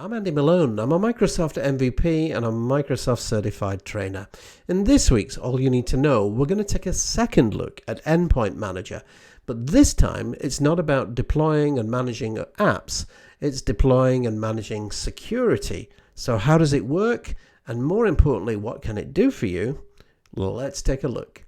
I'm Andy Malone. I'm a Microsoft MVP and a Microsoft Certified Trainer. In this week's All You Need to Know, we're going to take a second look at Endpoint Manager. But this time, it's not about deploying and managing apps. It's deploying and managing security. So how does it work? And more importantly, what can it do for you? Let's take a look.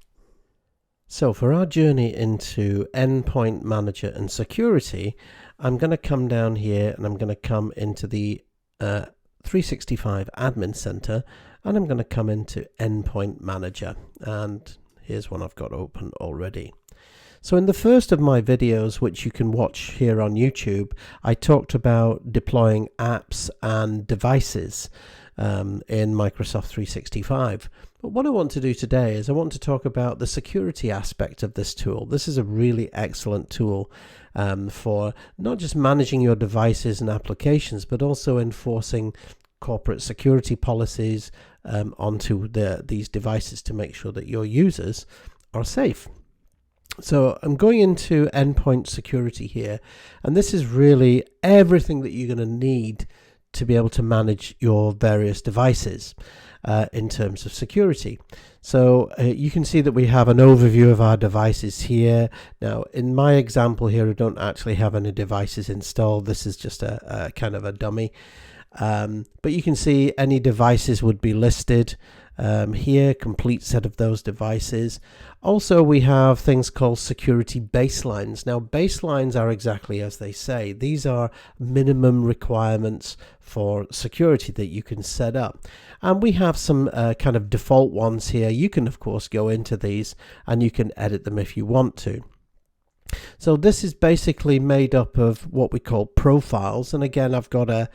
So for our journey into Endpoint Manager and security, I'm going to come down here and I'm going to come into the 365 Admin Center and I'm going to come into Endpoint Manager, and here's one I've got open already. So in the first of my videos, which you can watch here on YouTube, I talked about deploying apps and devices in Microsoft 365. But what I want to do today is I want to talk about the security aspect of this tool. This is a really excellent tool for not just managing your devices and applications, but also enforcing corporate security policies onto these devices to make sure that your users are safe. So I'm going into Endpoint Security here, and this is really everything that you're going to need to be able to manage your various devices in terms of security. So you can see that we have an overview of our devices here. Now in my example here, I don't actually have any devices installed. This is just a kind of a dummy. But you can see any devices would be listed here, complete set of those devices. Also, we have things called security baselines. Now, baselines are exactly as they say. These are minimum requirements for security that you can set up. And we have some kind of default ones here. You can, of course, go into these and you can edit them if you want to. So this is basically made up of what we call profiles, and again I've got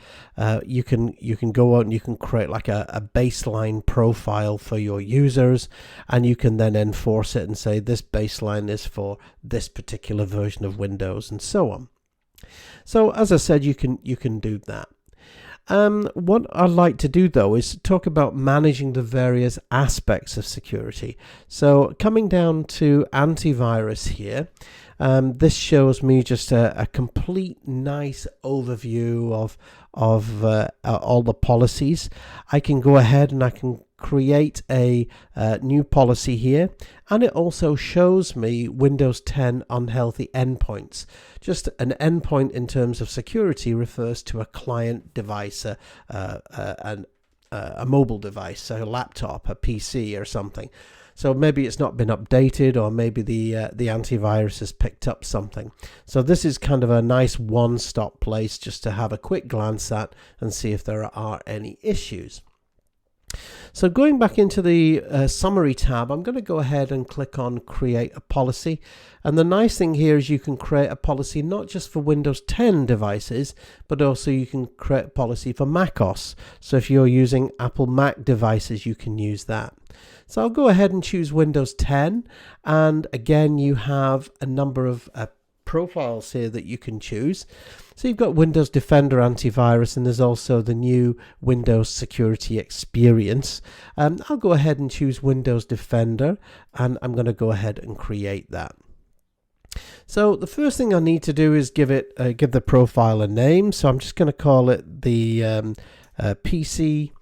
you can go out and you can create like a baseline profile for your users, and you can then enforce it and say this baseline is for this particular version of Windows and so on. So as I said, you can do that. What I'd like to do though is talk about managing the various aspects of security. So coming down to antivirus here, this shows me just a complete nice overview of all the policies. I can go ahead and I can create a new policy here, and it also shows me Windows 10 unhealthy endpoints. Just an endpoint in terms of security refers to a client device, a mobile device, a laptop, a PC or something. So maybe it's not been updated, or maybe the antivirus has picked up something. So this is kind of a nice one-stop place just to have a quick glance at and see if there are any issues. So going back into the summary tab, I'm going to go ahead and click on create a policy. And the nice thing here is you can create a policy not just for Windows 10 devices, but also you can create a policy for macOS. So if you're using Apple Mac devices, you can use that. So I'll go ahead and choose Windows 10. And again, you have a number of profiles here that you can choose. So you've got Windows Defender Antivirus, and there's also the new Windows Security Experience. I'll go ahead and choose Windows Defender, and I'm going to go ahead and create that. So the first thing I need to do is give the profile a name. So I'm just going to call it the PC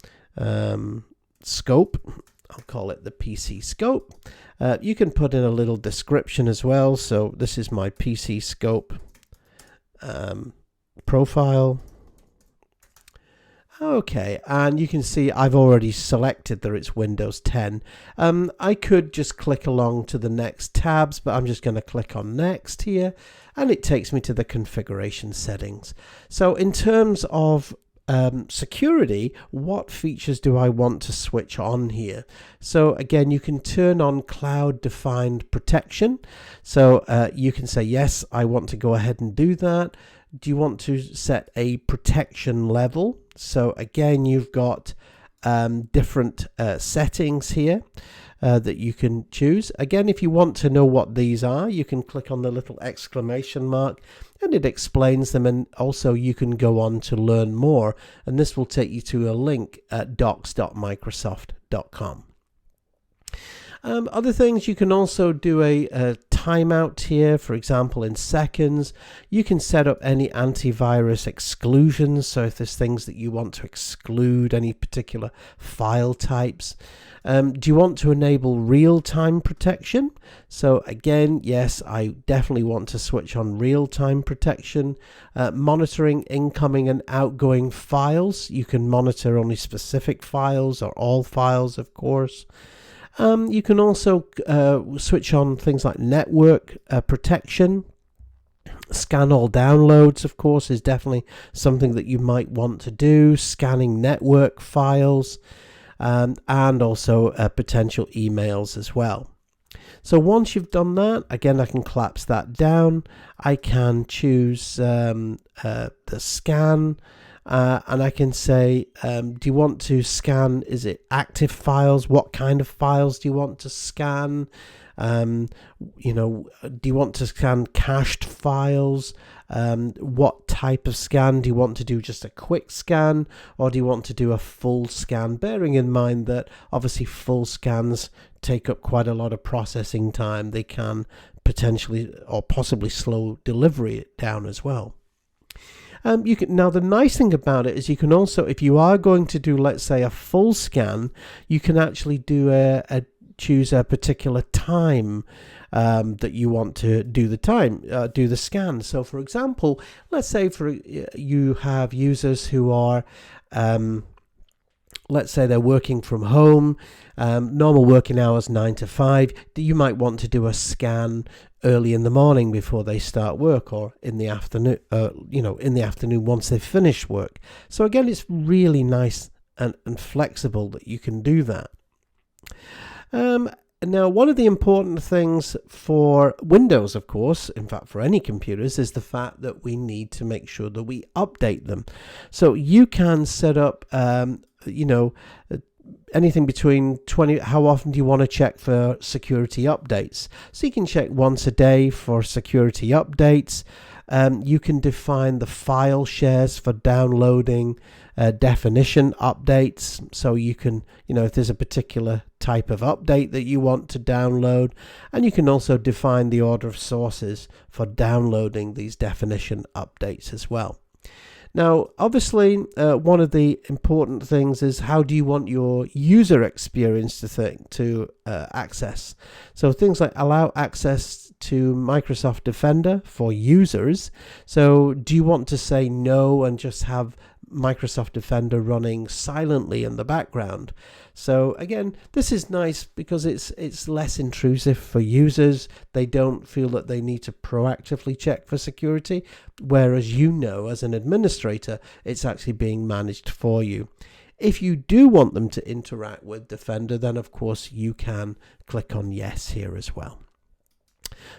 scope. I'll call it the PC scope. You can put in a little description as well. So this is my PC scope profile. Okay, and you can see I've already selected that it's Windows 10. I could just click along to the next tabs, but I'm just going to click on next here, and it takes me to the configuration settings. So in terms of security, what features do I want to switch on here? So again, you can turn on cloud defined protection. So you can say, yes, I want to go ahead and do that. Do you want to set a protection level? So again, you've got different settings here that you can choose. Again, if you want to know what these are, you can click on the little exclamation mark and it explains them, and also you can go on to learn more, and this will take you to a link at docs.microsoft.com. Other things, you can also do a timeout here, for example, in seconds. You can set up any antivirus exclusions, so if there's things that you want to exclude, any particular file types. Do you want to enable real-time protection? So again, yes, I definitely want to switch on real-time protection. Monitoring incoming and outgoing files. You can monitor only specific files or all files, of course. You can also switch on things like network protection. Scan all downloads, of course, is definitely something that you might want to do. Scanning network files and also potential emails as well. So once you've done that, again, I can collapse that down. I can choose the scan. And I can say, do you want to scan, is it active files? What kind of files do you want to scan? Do you want to scan cached files? What type of scan? Do you want to do just a quick scan, or do you want to do a full scan? Bearing in mind that obviously full scans take up quite a lot of processing time. They can potentially or possibly slow delivery down as well. Now the nice thing about it is you can also, if you are going to do, let's say, a full scan, you can actually do choose a particular time that you want to do the scan. So for example, let's say you have users who are let's say they're working from home, normal working hours 9 to 5. You might want to do a scan early in the morning before they start work, or in the afternoon, in the afternoon once they've finished work. So again, it's really nice and flexible that you can do that. Now, one of the important things for Windows, of course, in fact for any computers, is the fact that we need to make sure that we update them. So you can set up anything between 20, how often do you want to check for security updates? So you can check once a day for security updates. You can define the file shares for downloading definition updates. So you can, if there's a particular type of update that you want to download, and you can also define the order of sources for downloading these definition updates as well. Now, obviously, one of the important things is how do you want your user experience to access? So things like allow access to Microsoft Defender for users. So do you want to say no and just have Microsoft Defender running silently in the background? So again, this is nice because it's less intrusive for users. They don't feel that they need to proactively check for security, whereas as an administrator, it's actually being managed for you. If you do want them to interact with Defender, then of course you can click on yes here as well.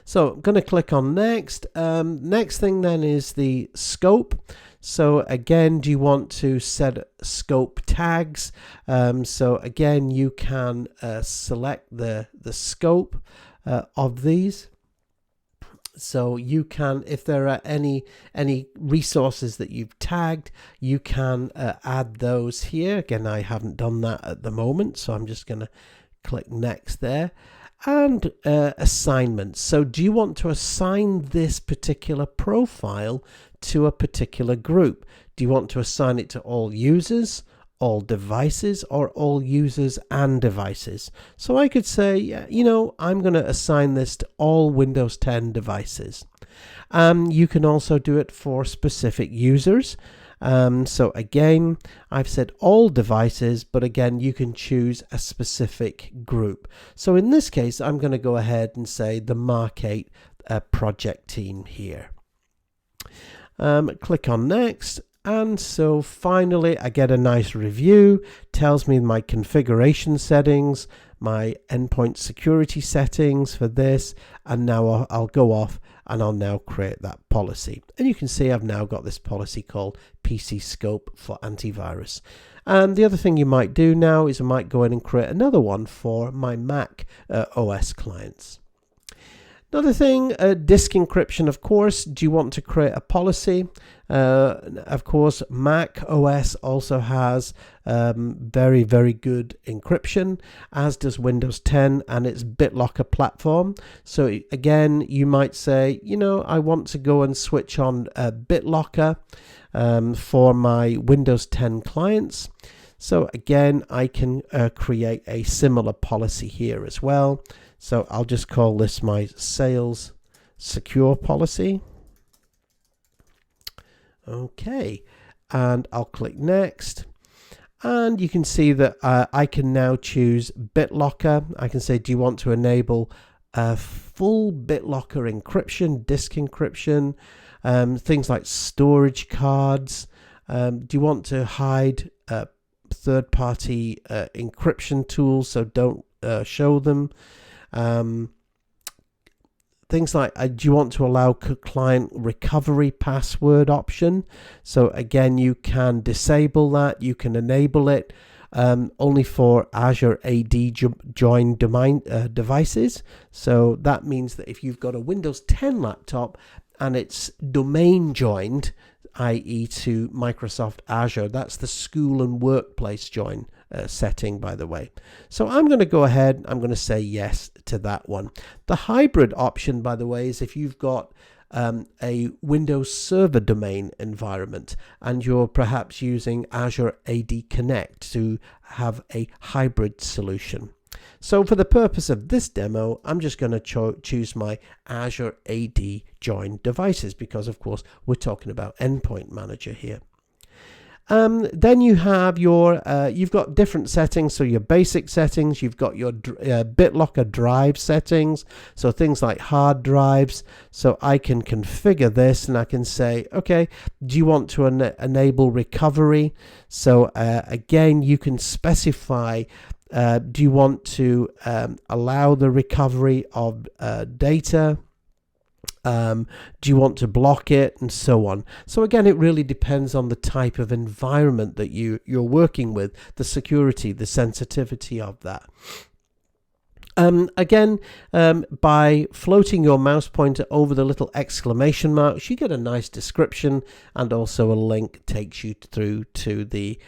So I'm going to click on next. Next thing then is the scope. So again, do you want to set scope tags? So again, you can select the scope of these. So you can, if there are any resources that you've tagged, you can add those here. Again, I haven't done that at the moment, so I'm just going to click next there. And assignments. So do you want to assign this particular profile to a particular group? Do you want to assign it to all users, all devices, or all users and devices? So I could say, I'm going to assign this to all Windows 10 devices. You can also do it for specific users. So again, I've said all devices, but again, you can choose a specific group. So in this case, I'm going to go ahead and say the Mark 8 project team here. Click on next. And so finally, I get a nice review, tells me my configuration settings, my endpoint security settings for this, and now I'll go off and I'll now create that policy. And you can see I've now got this policy called PC Scope for Antivirus. And the other thing you might do now is I might go in and create another one for my Mac OS clients. Another thing, disk encryption, of course. Do you want to create a policy? Of course, Mac OS also has very, very good encryption, as does Windows 10 and its BitLocker platform. So again, you might say, I want to go and switch on BitLocker for my Windows 10 clients. So again, I can create a similar policy here as well. So I'll just call this my sales secure policy. Okay, and I'll click next. And you can see that I can now choose BitLocker. I can say, do you want to enable full BitLocker encryption, disk encryption, things like storage cards? Do you want to hide third-party encryption tools, so don't show them? Things like, do you want to allow client recovery password option? So again, you can disable that. You can enable it only for Azure AD joined devices. So that means that if you've got a Windows 10 laptop and it's domain joined, i.e. to Microsoft Azure, that's the school and workplace join setting, by the way. So I'm going to go ahead, I'm going to say yes to that one. The hybrid option, by the way, is if you've got a Windows Server domain environment and you're perhaps using Azure AD Connect to have a hybrid solution. So for the purpose of this demo, I'm just going to choose my Azure AD joined devices because, of course, we're talking about Endpoint Manager here. Then you have your, you've got different settings. So your basic settings, you've got your BitLocker drive settings. So things like hard drives. So I can configure this and I can say, okay, do you want to enable recovery? So again, you can specify, do you want to allow the recovery of data? Do you want to block it, and so on. So again, it really depends on the type of environment that you're working with, the security, the sensitivity of that. Again, by floating your mouse pointer over the little exclamation marks, you get a nice description, and also a link takes you through to the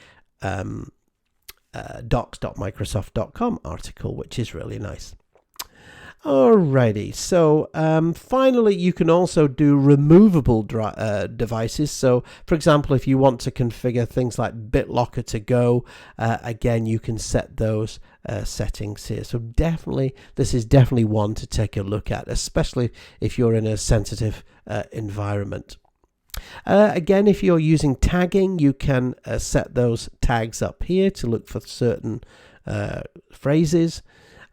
docs.microsoft.com article, which is really nice. Alrighty, so finally you can also do removable devices. So for example, if you want to configure things like BitLocker to go, again you can set those settings here. So definitely, this is definitely one to take a look at, especially if you're in a sensitive environment. Again, if you're using tagging, you can set those tags up here to look for certain phrases.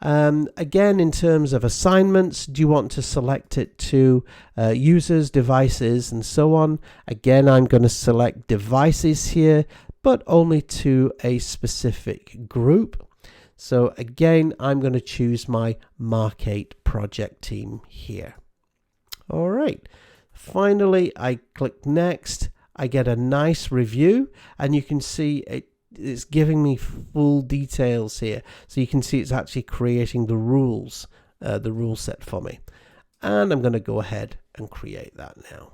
Again, in terms of assignments, do you want to select it to users, devices, and so on? Again, I'm going to select devices here, but only to a specific group. So again, I'm going to choose my Mark 8 project team here. All right. Finally, I click next. I get a nice review, and you can see it's giving me full details here. So you can see it's actually creating the rules, the rule set for me. And I'm going to go ahead and create that now.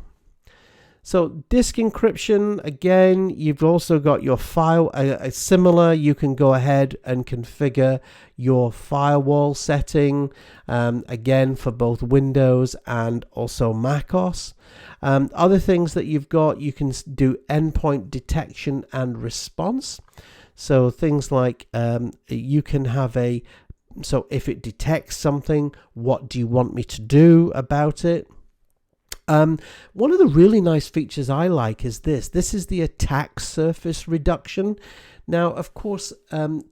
So disk encryption, again, you've also got your file, similar, you can go ahead and configure your firewall setting, again, for both Windows and also macOS. Other things that you've got, you can do endpoint detection and response. So things like you can have so if it detects something, what do you want me to do about it? One of the really nice features I like is this. This is the attack surface reduction. Now, of course,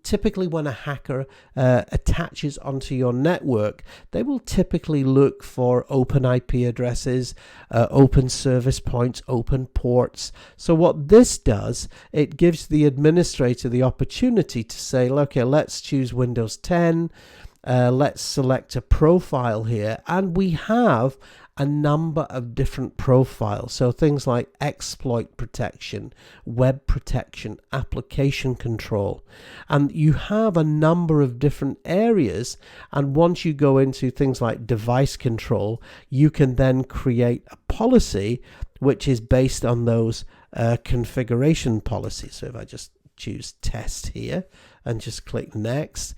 typically when a hacker attaches onto your network, they will typically look for open IP addresses, open service points, open ports. So what this does, it gives the administrator the opportunity to say, okay, let's choose Windows 10. Let's select a profile here, and we have a number of different profiles. So things like exploit protection, web protection, application control. And you have a number of different areas. And once you go into things like device control, you can then create a policy which is based on those configuration policies. So if I just choose test here and just click next,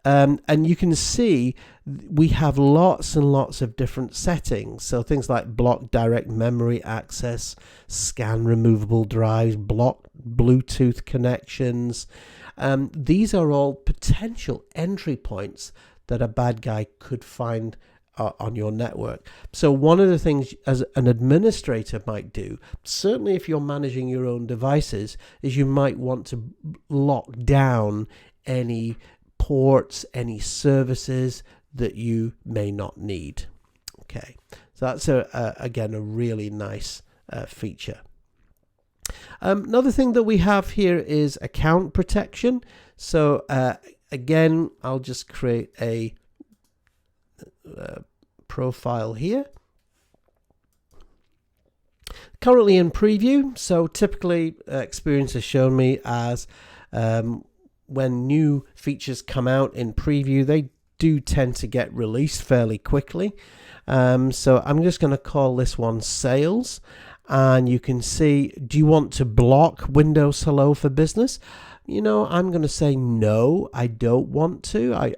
and you can see we have lots and lots of different settings. So things like block direct memory access, scan removable drives, block Bluetooth connections. These are all potential entry points that a bad guy could find on your network. So one of the things as an administrator might do, certainly if you're managing your own devices, is you might want to lock down any ports, any services that you may not need. Okay, so that's again a really nice feature. Another thing that we have here is account protection. So again, I'll just create a profile here. Currently in preview, so typically experience has shown me as when new features come out in preview, they do tend to get released fairly quickly. So I'm just going to call this one sales, and you can see, do you want to block Windows Hello for Business? You know, I'm going to say no, I don't want to.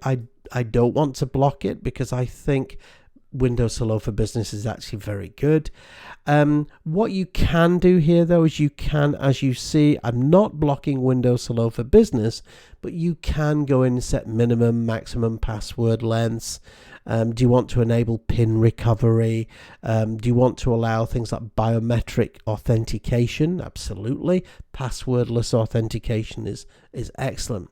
I don't want to block it because I think Windows Hello for Business is actually very good. What you can do here though is you can, as you see, I'm not blocking Windows Hello for Business, but you can go in and set minimum, maximum password lengths. Do you want to enable PIN recovery? Do you want to allow things like biometric authentication? Absolutely. Passwordless authentication is excellent.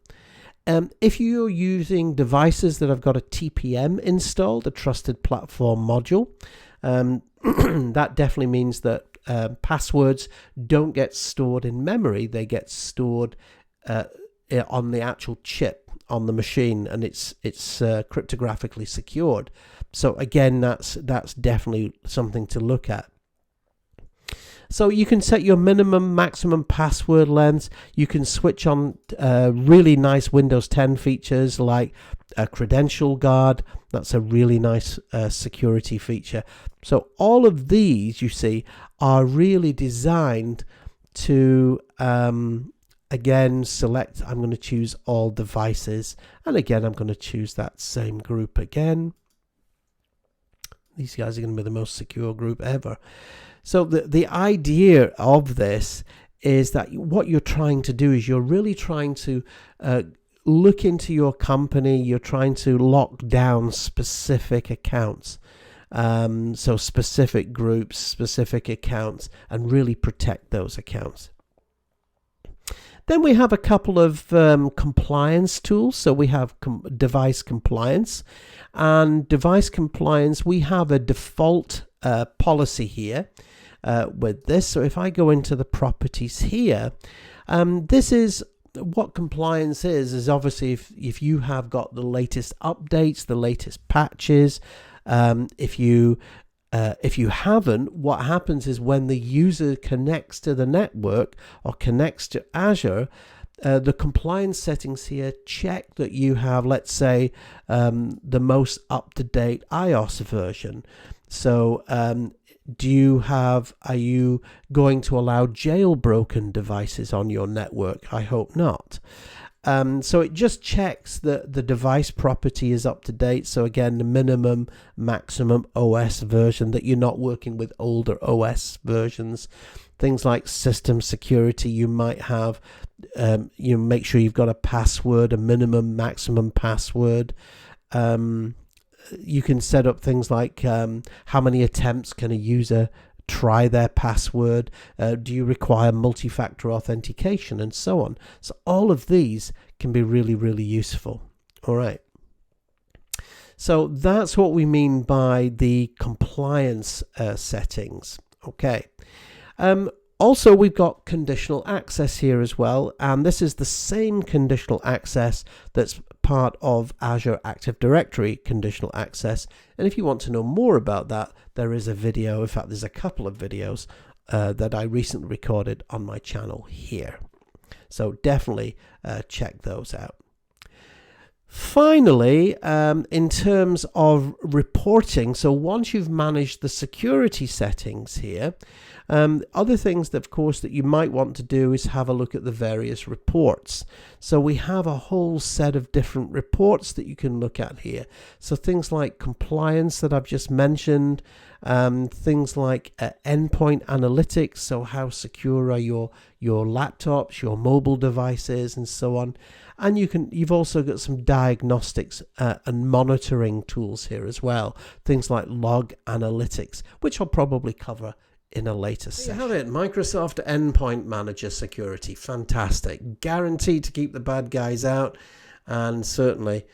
If you're using devices that have got a TPM installed, a Trusted Platform Module, that definitely means that passwords don't get stored in memory. They get stored on the actual chip on the machine, and it's cryptographically secured. So again, that's definitely something to look at. So you can set your minimum, maximum password lengths. You can switch on really nice Windows 10 features like a Credential Guard. That's a really nice security feature. So all of these, you see, are really designed to, again, select. I'm going to choose all devices. And again, I'm going to choose that same group again. These guys are going to be the most secure group ever. So the idea of this is that what you're trying to do is you're really trying to look into your company. You're trying to lock down specific accounts. So specific groups, specific accounts, and really protect those accounts. Then we have a couple of compliance tools. So we have device compliance. And device compliance, we have a default policy here with this. So if I go into the properties here, this is what compliance is obviously if you have got the latest updates, the latest patches. If you haven't, what happens is when the user connects to the network or connects to Azure, the compliance settings here check that you have, let's say, the most up-to-date iOS version. So are you going to allow jailbroken devices on your network? I hope not. So it just checks that the device property is up to date. So again, the minimum, maximum OS version, that you're not working with older OS versions. Things like system security, you might have, you make sure you've got a password, a minimum, maximum password. You can set up things like how many attempts can a user try their password, do you require multi-factor authentication, and so on. So all of these can be really, really useful. All right. So that's what we mean by the compliance settings. Okay. Also, we've got conditional access here as well, and this is the same conditional access that's part of Azure Active Directory conditional access. And if you want to know more about that, there is a video, in fact there's a couple of videos that I recently recorded on my channel here. So definitely check those out. Finally, in terms of reporting, so once you've managed the security settings here, other things that, of course, that you might want to do is have a look at the various reports. So we have a whole set of different reports that you can look at here. So things like compliance that I've just mentioned, things like endpoint analytics, so how secure are your laptops, your mobile devices, and so on. And you've also got some diagnostics and monitoring tools here as well, things like log analytics, which I'll probably cover in a later session. There you have it, Microsoft Endpoint Manager Security. Fantastic. Guaranteed to keep the bad guys out, and certainly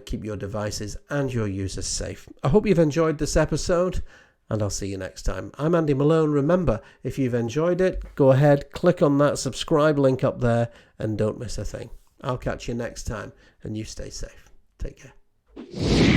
keep your devices and your users safe. I hope you've enjoyed this episode, and I'll see you next time. I'm Andy Malone. Remember, if you've enjoyed it, go ahead, click on that subscribe link up there, and don't miss a thing. I'll catch you next time, and you stay safe. Take care.